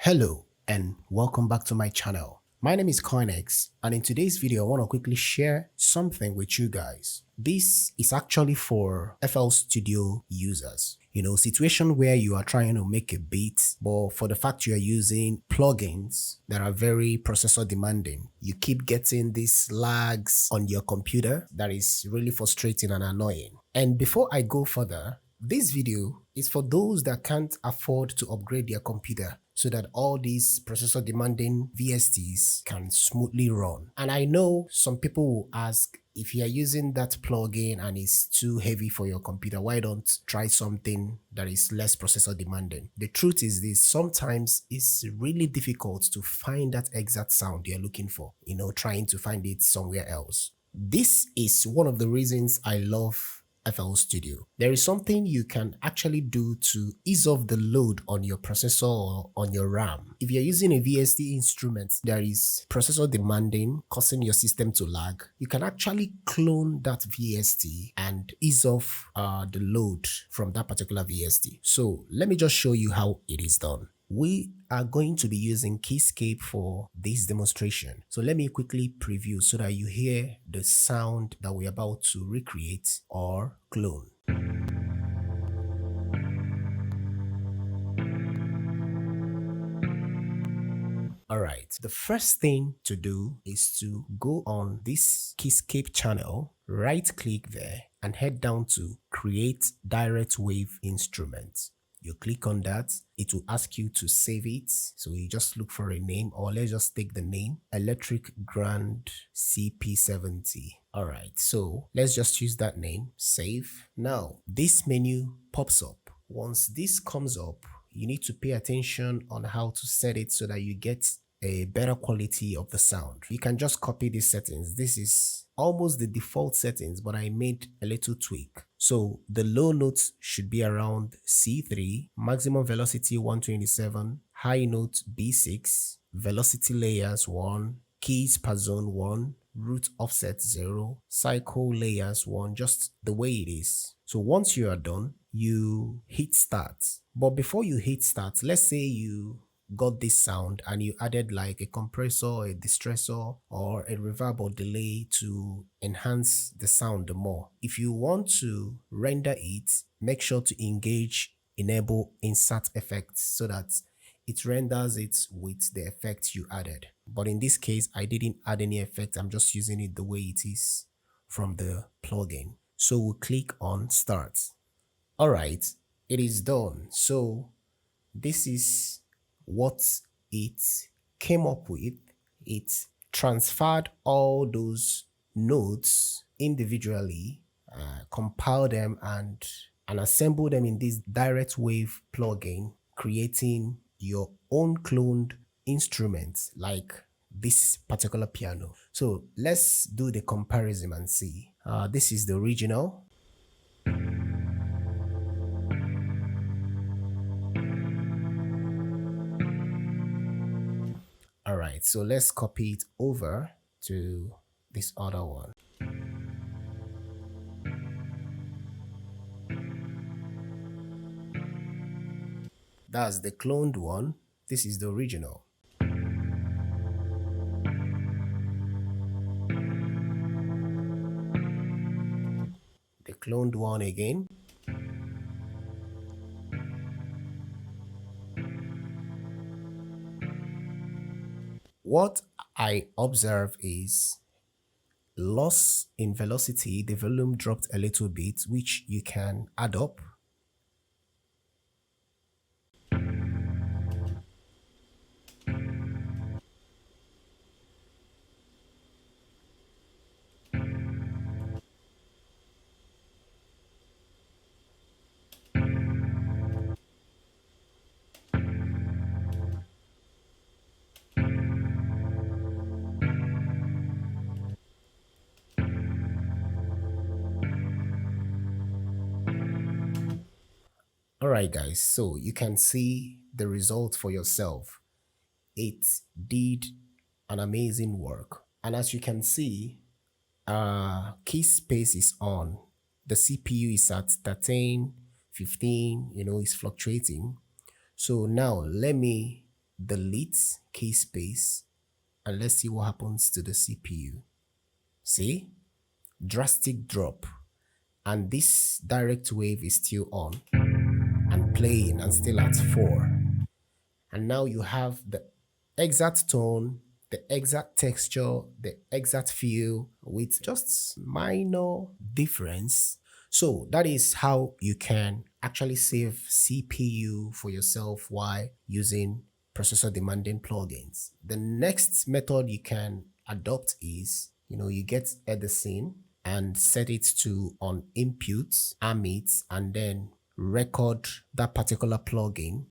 Hello and welcome back to my channel. My name is Coinex, and in today's video I want to quickly share something with you guys. This is actually for FL Studio users. Situation where you are trying to make a beat, but for the fact you are using plugins that are very processor demanding, you keep getting these lags on your computer that is really frustrating and annoying. And before I go further, this video is for those that can't afford to upgrade their computer so that all these processor demanding VSTs can smoothly run. And I know some people will ask, if you are using that plugin and it's too heavy for your computer, why don't try something that is less processor demanding? The truth is this: sometimes it's really difficult to find that exact sound you're looking for, trying to find it somewhere else. This is one of the reasons I love FL Studio. There is something you can actually do to ease off the load on your processor or on your RAM. If you're using a VST instrument that is processor demanding, causing your system to lag, you can actually clone that VST and ease off the load from that particular VST. So let me just show you how it is done. We are going to be using Keyscape for this demonstration. So let me quickly preview so that you hear the sound that we're about to recreate or clone. Alright, the first thing to do is to go on this Keyscape channel, right click there and head down to Create Direct Wave Instrument. You click on that, it will ask you to save it. So you just look for a name, or let's just take the name Electric Grand CP70. Alright, so let's just use that name, save. Now this menu pops up. Once this comes up, you need to pay attention on how to set it so that you get a better quality of the sound. You can just copy these settings. This is almost the default settings, but I made a little tweak. So the low notes should be around C3, maximum velocity 127, high note B6, velocity layers 1, keys per zone 1, root offset 0, cycle layers 1, just the way it is. So once you are done, you hit start. But before you hit start, let's say you got this sound and you added like a compressor, a distressor, or a reverb or delay to enhance the sound more. If you want to render it, make sure to enable insert effects so that it renders it with the effect you added. But in this case, I didn't add any effect. I'm just using it the way it is from the plugin. So we'll click on start. All right, it is done. So this is what it came up with. It transferred all those notes individually, compiled them and assembled them in this direct wave plugin, creating your own cloned instrument like this particular piano. So let's do the comparison and see. This is the original. Alright, so let's copy it over to this other one. That's the cloned one. This is the original. The cloned one again. What I observe is loss in velocity. The volume dropped a little bit, which you can add up. Alright guys, so you can see the result for yourself. It did an amazing work. And as you can see, key space is on. The CPU is at 13, 15, it's fluctuating. So now let me delete key space, and let's see what happens to the CPU. See? Drastic drop. And this direct wave is still on and playing and still at 4. And now you have the exact tone, the exact texture, the exact feel with just minor difference. So that is how you can actually save CPU for yourself while using processor demanding plugins. The next method you can adopt is, you get Edison and set it to on inputs, arm it, and then record that particular plugin.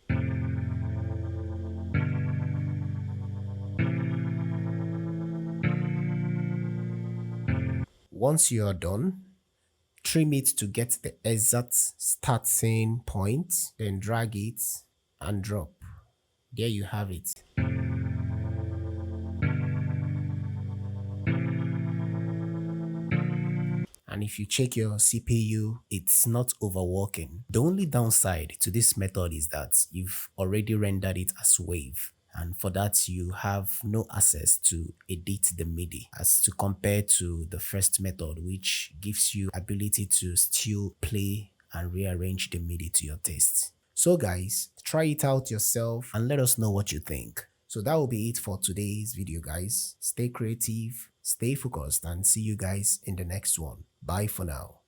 Once you are done, trim it to get the exact starting point, then drag it and drop. There you have it. And if you check your CPU, it's not overworking. The only downside to this method is that you've already rendered it as wave. And for that, you have no access to edit the MIDI as to compare to the first method, which gives you ability to still play and rearrange the MIDI to your taste. So guys, try it out yourself and let us know what you think. So that will be it for today's video, guys. Stay creative, stay focused, and see you guys in the next one. Bye for now.